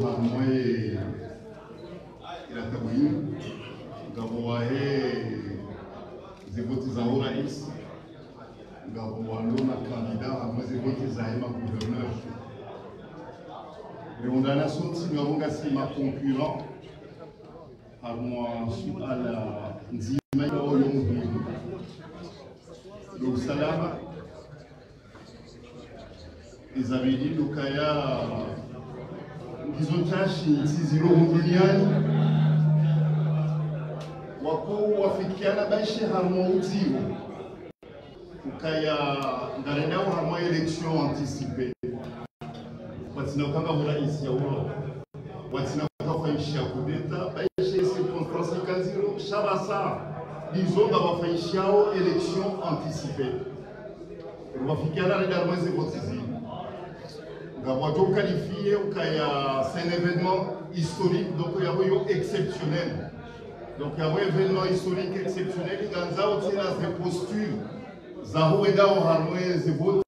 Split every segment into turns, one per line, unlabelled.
hamwe iratabuye ngabo wahe zivoti za urais ngabo walona kandida hamwe zivoti za hema gouverneur reondana soti ngabonga sima concurrent harmwa suala nzima oyo muhimu donc salama izabidi lukaya hizo tashi ziziro duniani wako wafikiana baishi harmo uzio ukaya ngarenao harmo election anticipée watina kanga uraisi ya uro watina kafanyisha kudeta baishi circonstance kaziro shabasa bizonga wafanyishao election anticipée wafikiana reda mwezi votizi Gabwato qualifié c'est un événement historique, donc il y a eu exceptionnel. Donc il y a eu un événement historique exceptionnel. Il y a eu des postures. Zahou et Dao Hanoué, Zéboti,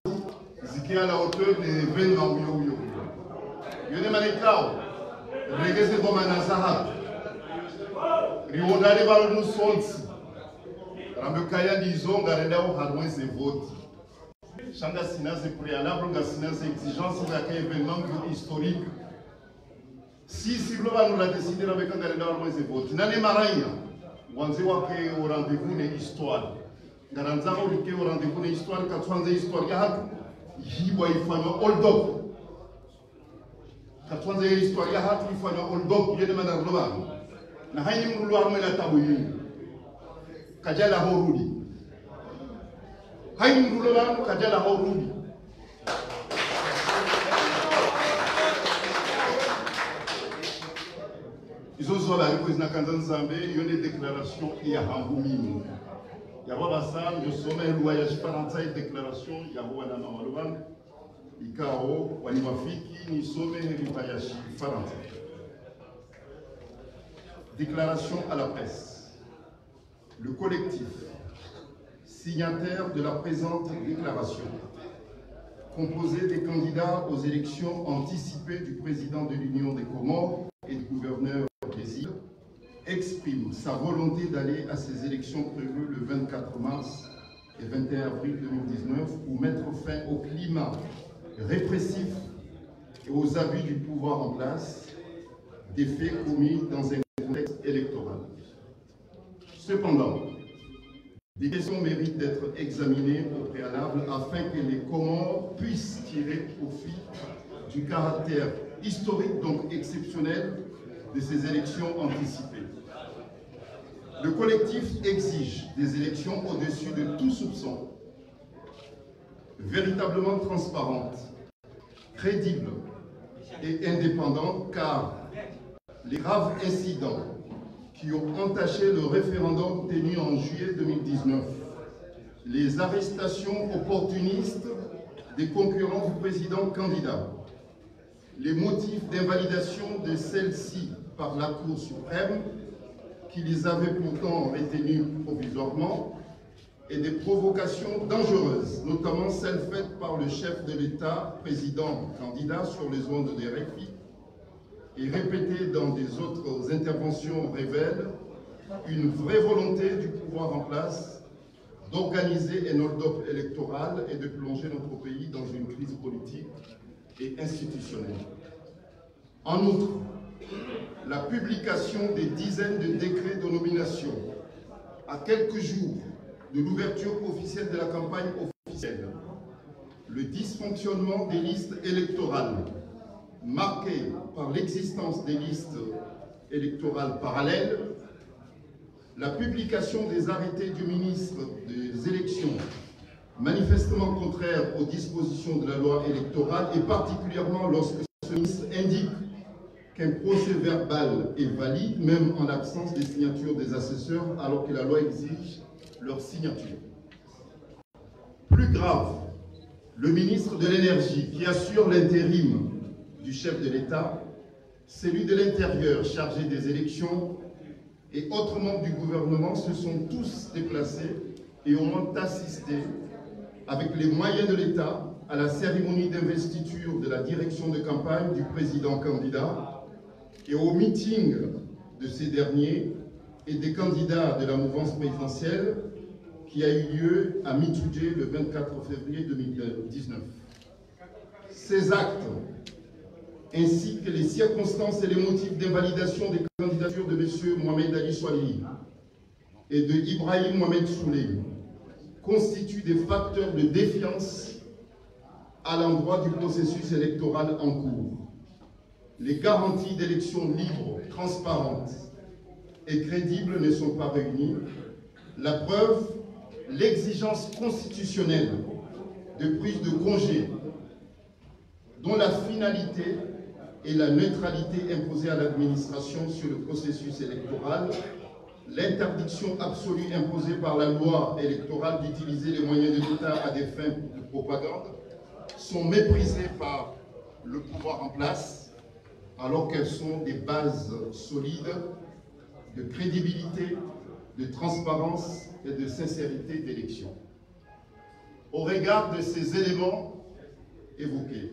qui à la hauteur des événements. Il y a des manekao. Regardez comme un Azahak. Riondale Valou Sonti. Rambekaya disons, Garedao Hanoué, Zéboti. Changa Sina, c'est préalable, Sina, c'est exigence, c'est un événement historique. Si le va nous l'a décidé avec un calendrier, c'est vote. N'allez pas rien. On sait que au rendez-vous une histoire. Garanza au rendez-vous une histoire, 400 histoires. Il faut un hold-up. 400 histoires, il faut un hold-up. Il y a des manières de voir. N'a rien de vouloir me la tabouille. Kajala Horudi. Haïm Rouleman, Kajala Horudi. Ils ont soit la réponse na Kanzan Zambé, il y a des déclarations qui y a Hamboumine. Il y a Wabassam, je sommets le voyage parental déclaration, il y a Wana Mamalouan, Ikao, Wanimafiki, ni sommets le voyage parental. Déclaration à la presse. Le collectif signataire de la présente déclaration, composé des candidats aux élections anticipées du président de l'Union des Comores et du gouverneur des îles, exprime sa volonté d'aller à ces élections prévues le 24 mars et 21 avril 2019 pour mettre fin au climat répressif et aux abus du pouvoir en place, des faits commis dans un contexte électoral. Cependant, des questions méritent d'être examinées au préalable afin que les Comores puissent tirer profit du caractère historique, donc exceptionnel, de ces élections anticipées. Le collectif exige des élections au-dessus de tout soupçon, véritablement transparentes, crédibles et indépendantes, car les graves incidents qui ont entaché le référendum tenu en juillet 2019, les arrestations opportunistes des concurrents du président candidat, les motifs d'invalidation de celle-ci par la Cour suprême, qui les avait pourtant retenues provisoirement, et des provocations dangereuses, notamment celles faites par le chef de l'État, président candidat, sur les ondes des RFI, et répétées dans des autres interventions révèlent une vraie volonté du pouvoir en place d'organiser un hold-up électoral et de plonger notre pays dans une crise politique et institutionnelle. En outre, la publication des dizaines de décrets de nomination à quelques jours de l'ouverture officielle de la campagne officielle, le dysfonctionnement des listes électorales marqué par l'existence des listes électorales parallèles, la publication des arrêtés du ministre des élections manifestement contraires aux dispositions de la loi électorale et particulièrement lorsque ce ministre indique qu'un procès verbal est valide même en l'absence des signatures des assesseurs alors que la loi exige leur signature. Plus grave, le ministre de l'Énergie qui assure l'intérim du chef de l'État, celui de l'Intérieur chargé des élections et autres membres du gouvernement se sont tous déplacés et ont assisté avec les moyens de l'État à la cérémonie d'investiture de la direction de campagne du président candidat et au meeting de ces derniers et des candidats de la mouvance présidentielle qui a eu lieu à Mitudje le 24 février 2019. Ces actes, ainsi que les circonstances et les motifs d'invalidation des candidatures de M. Mohamed Ali Swali et de Ibrahim Mohamed Souley, constituent des facteurs de défiance à l'endroit du processus électoral en cours. Les garanties d'élections libres, transparentes et crédibles ne sont pas réunies. La preuve, l'exigence constitutionnelle de prise de congé, dont la finalité est la neutralité imposée à l'administration sur le processus électoral, l'interdiction absolue imposée par la loi électorale d'utiliser les moyens de l'État à des fins de propagande, sont méprisées par le pouvoir en place, alors qu'elles sont des bases solides de crédibilité, de transparence et de sincérité d'élection. Au regard de ces éléments évoqués,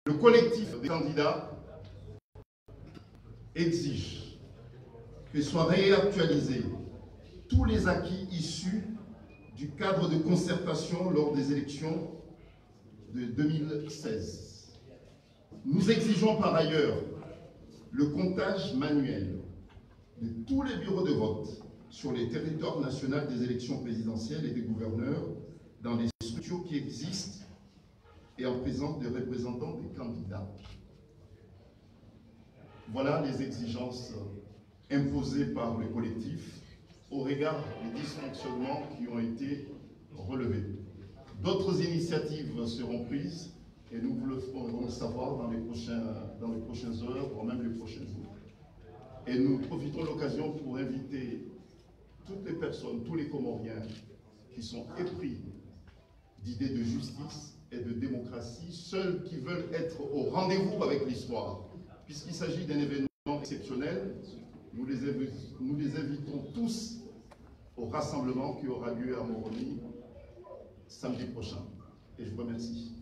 le collectif des candidats exige que soient réactualisés tous les acquis issus du cadre de concertation lors des élections de 2016. Nous exigeons par ailleurs le comptage manuel de tous les bureaux de vote sur les territoires nationaux des élections présidentielles et des gouverneurs dans les structures qui existent et en présence des représentants des candidats. Voilà les exigences imposées par le collectif au regard des dysfonctionnements qui ont été relevés. D'autres initiatives seront prises et nous vous le ferons savoir dans les prochaines heures, voire même les prochains jours. Et nous profitons de l'occasion pour inviter toutes les personnes, tous les Comoriens qui sont épris d'idées de justice et de démocratie, ceux qui veulent être au rendez-vous avec l'histoire. Puisqu'il s'agit d'un événement exceptionnel, nous les invitons tous au rassemblement qui aura lieu à Moroni samedi prochain. Et je vous remercie.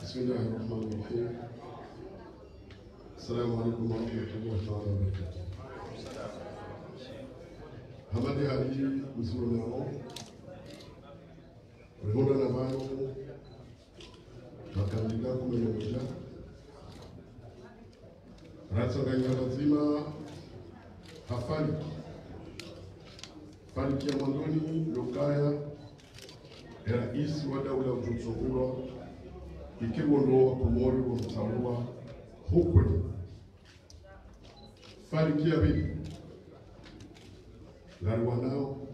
بسم الله الرحمن الرحيم. السلام عليكم ورحمة الله تعالى وبركاته. Hamadi Ali Mzuru Nao, Rwanda na Bano, makandida 11, Ratsanganya lazima hafariki. Fariki ya Mwandoni Lokaya, rais wa daula Ututsogulwa, ikiwondoa Komori wa mtaua hukweli. Fariki ya bibi Garwa nao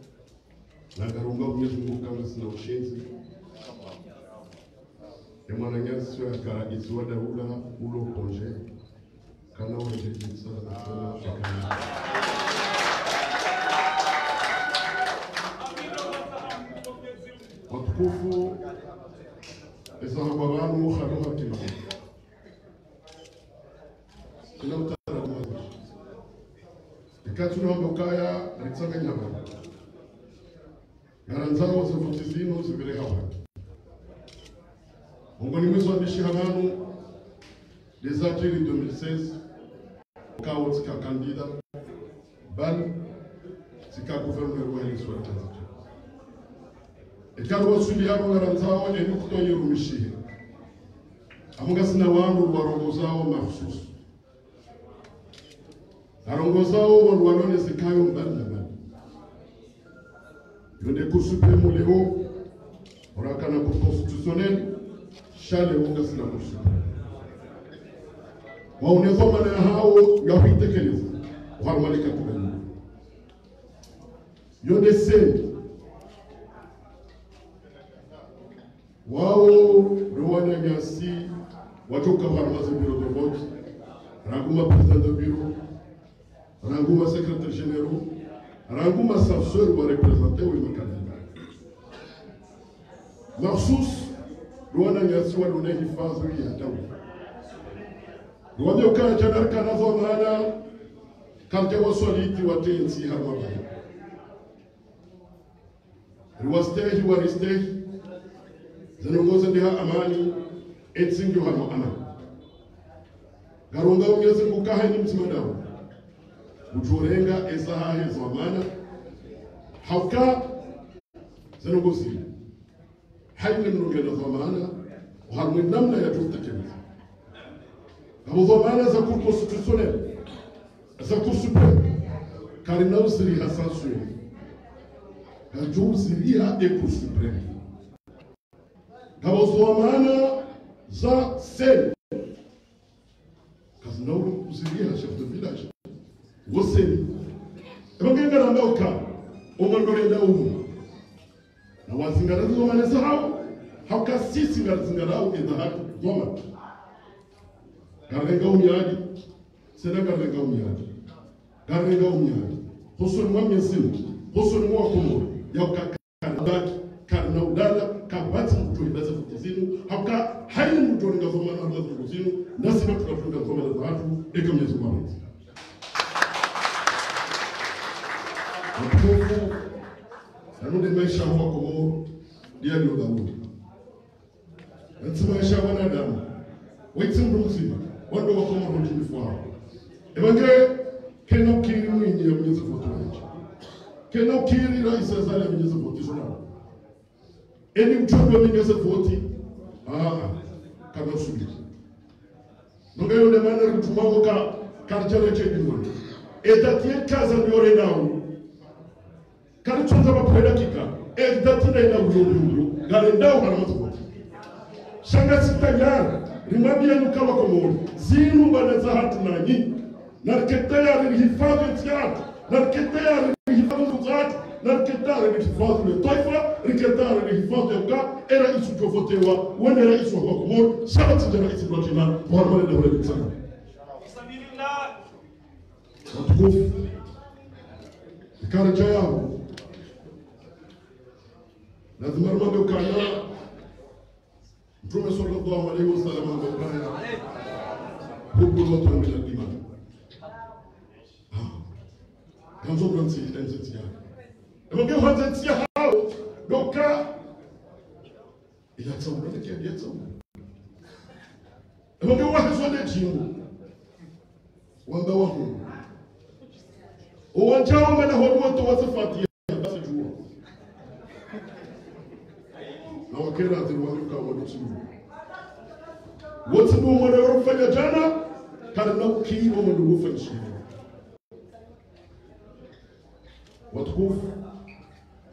na garunga Mwenyezi Mungu kama sina ushenzi ya mwananyasi ya karais wa daula ulo konje kana wajeti sana shakani. Watukufu esahaba banu khaluha kima kila mtara mmoja ikatuna mbokaya ritsanga nyama garanzao zivutizino zivile hawa ngoni mwezi wa bishihamanu des avril 2016 kawo tika kandida bal tika gouverneur wa l'élection Ikaru wasuli yaro garanzao eni kutoye rumishihe. Amungasina wangu warongozao mahsusu. Arongozao walwane zikayo mbali na mbali. Yonde Cour suprême leo orakana Cour constitutionnelle shale ungasina Cour suprême. Waunezoma na hao yawitekeleza. Uharmalika kubali. Yonde seni wao Rwanda Nyasi watoka harmaze bureau de vote ranguma président de bureau ranguma secrétaire général Ranguma Safseur va représenter oui ma candidat. Marsus, Luana Nyasiwa Lune hifadhi ya dawa. Luambia ukana janar kanazo maana kante waswaliti watenzi harmabaya. Riwastehi waristehi zanongoza ndiha amani etsingi harmo amani. Garunga umyezi ngukahe ni mtimadawu. Ujorenga ezaha hezo amana. Hauka zanongozi. Haile mnungena zamana uharmu namna ya tutakemiza. Kama zamana za cour constitutionnelle, za cour suprême, karina usiri hasansuye. Kajo usiri ha e cour suprême. Kama zamana za sen. Kazina usiri ha chef de village. Woseni. Ebangenga na mauka. Omandorenda umu. Na wazingarazi zomaneza hauka sisi ngazingarau idhahatu zoma. Garenga umyadi, sena garenga umyadi. Garenga umyadi. Hosoni mwa miesimu, hosoni mwa komoro. Yauka karabaki, karna udala, kabati mtulibaza kutizinu. Hauka haini mtulinga zomana hama zunguzinu. Nasi na tukatunga zomana zahatu, eka myesu mwamezi. Mtufu, nanude maisha huwa komoro, dia ndio Daudi. Ntsima isha wanadamu. Waitin rumzi, wando wa komoro tulifuwa. Ebange, kena ukiri mwinyi ya mnyezi fotoreji. Kena ukiri raisa zale ya mnyezi foti zona. Eni mchombe wa mnyezi foti, kama usubiri. Nunga yone mana rutumago ka karjale chedi mwani. Edatie kaza nyore nao. Karichonza mapweda kika, datina ina uyo, galendao haramatu. Shanga sitayari, rimabia nukawa komori, zinu baneza hatu nanyi, narketea rihifadhi tiatu, narketea rihifadhi muzatu, narketea rihifadhi letaifa, riketea rihifadhi yuka, era isu jofotewa, wene era isu wako komori, shabati jana isi blajina, wahamane na ule bitsana. Watukufu, ikarija yao, lazima rumambe ukana Mtume sallallahu alayhi wasallam ambaye hubu watu wa imani. Kanzo bransi intensitia. Ebange hanzetia hao doka ila tsawu nake ya tsawu. Ebange wahezo de jingu. Wanga wahu. Uwanjao mana hodu watu na wakera ziliwanuka wanusimu. Wote ndio wanafanya jana, kana ukii wa ndio ufanyishia. Watukufu,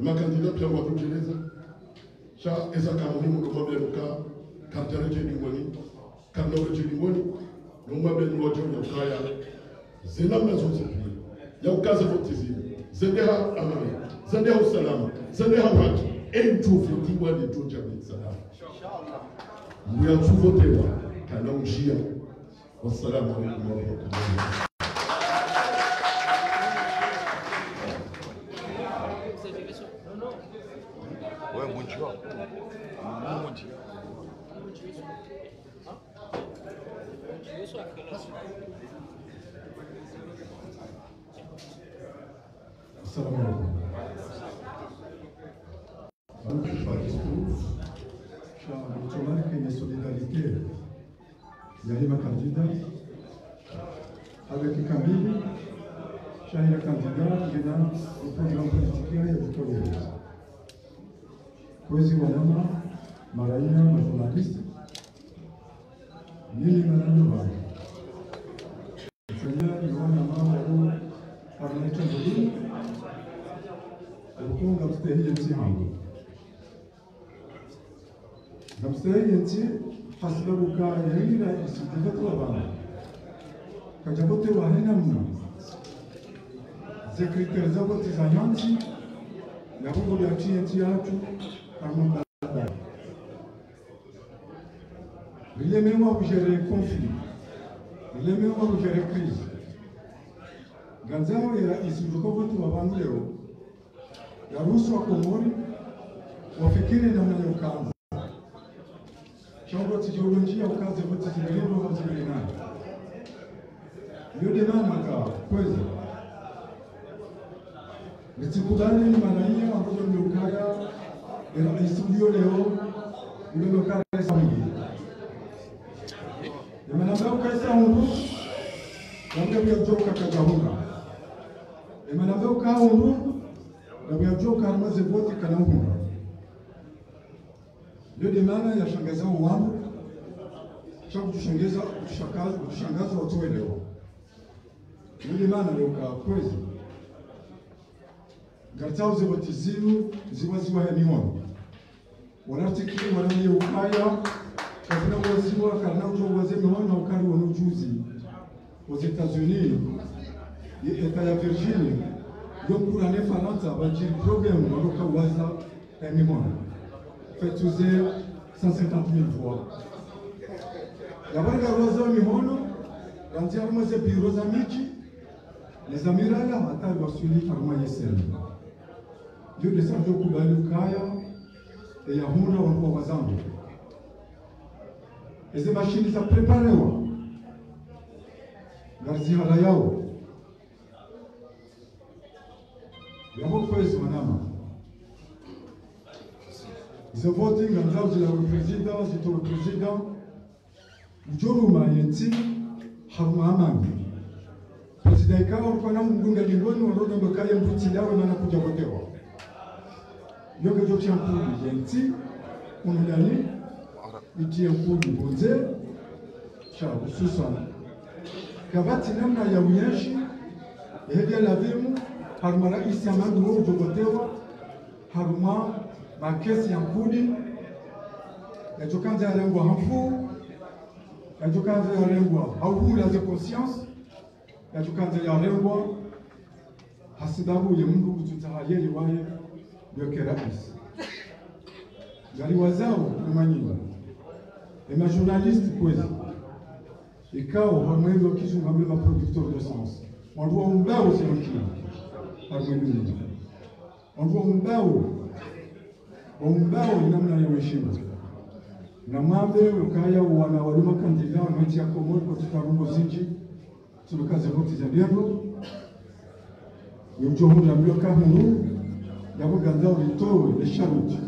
makandida pia watujeleza. Sha eza kama muhimu ndio mabele nuka, kartareje ni mwani, karnareje ni mwani, ndio mabele ni wajo ya ukaya. Zena mnazote pia. Ya ukaza votizi. Zendeha amani, zendeha usalama, zendeha haki. Entuvotiwa ni toja mitsala. Muyatuvotewa kana ujia. Wassalamu alaikum warahmatullahi.
Wewe mbunjwa.
Assalamu alaikum. Qu'il y a solidarité. Il y a ma candidat avec Camille, Chahira candidat qui est dans le programme politique et éditorial. Poésie Wanama, Maraïna, ma journaliste, Nini Mananova. Seigneur, Wanama, Arnaud Tchadoli, le compte d'Abstéhi et Tsihango. D'Abstéhi et Tsihango, Hasbabuka Yaira is the Vatlavana. Kajabote Wahenamna. Secretary Zabot is a Yansi, Yabu Yachi and Tiatu, Amanda. Il est même où gérer conflit. Il est même où gérer crise. Ganzao ya isijuko votu wa bangu leo ya ruhusu wa Komori wafikiri namna ya ukazi. Shamba tijolojia ukazi votu timelendo wa timelinani. Yode mana ka kwezi. Nitikudani ni manaia ambazo mliukaya ya istudio leo mliukaya samungi. Nimanambia ukaisa hundu Nambia biajoka kagahunga. Emanambia ukahundu na biajoka armaze voti kanahunga. Ndio demana ya shangaza wangu. Cha kushangaza watu leo. Ndio demana leo kwa kwezi. Gatao zivoti ziwa ya mihono. Wanatikiri wanamye ukaya. Kafina waziwa karna ujo waze mihono na ukari wanujuzi. Aux États-Unis et l'État de Virginie, donc pour l'année falante, ça va dire problème dans le cas où ça est minimum. Fait user 150 000 voix. D'abord, la rosa minimum, l'entièrement c'est bureaux amici, les amirals, attends, ils vont suivre par moi yesel. Dieu descend au Kubalu Kaya et Yahuna on va wazambi. Et ces machines, ça prépare. Garzihala yao yabo kwezi wanama izo voting nganzao zila president zito president mjoruma yenti haruma amangi president kao kwa mungunga lingoni waroda mbakaye mbuti dawe mana kuja kotewa yoga jochi ampuli yenti unudani iti ampuli bonze cha hususan Kabati namna ya uyeshi, yehdia lavimu, haruma raisi ya mandu wao jogotewa, haruma makesi ya mpudi, ya jokanza ya lengwa hamfu, ya jokanza ya lengwa hauhula ze conscience, ya jokanza ya lengwa hasidabu ya mungu kututahayeli wae yoke raisi. Gali wazao umanyinga, ema journaliste kwezi. Et quand on va mettre qui sont vraiment producteurs de sens, on doit un bao sur le client. On doit un bao namna ya heshima. Na mambe ukaya wana walima kandida wanati ya Komori kwa tukarungo zinji tulukaze voti za biengo. Yumjohu na mbio kahunu yabo gandao litowe le sharuti.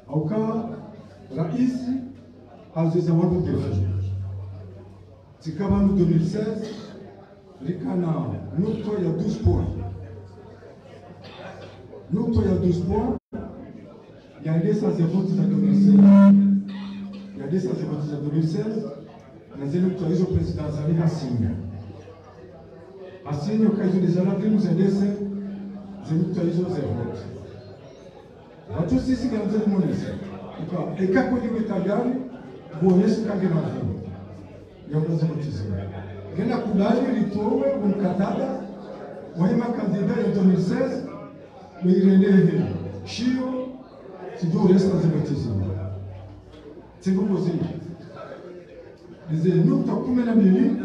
Auka raisi haziza wadu defi. Tikabanu 2016, Rikana, Nukto il y a 12 points. Nukto il y a 12 points. Il y a des sans votes en 2016. Il y a des sans votes en 2016. Nous avons eu le président Zali Hassigne. Hassigne, au cas où des alabris nous a laissé, nous avons eu 0 votes. À tous ici, nous avons eu le monde. Et quand on dit que tu as gagné, vous voyez ce qu'il y a dans la vie. Gena kubali litowe umkatada wahima kandida ya 2016 weirelehe shio sijuu resta zimetizima siku kuzi ize nukta 12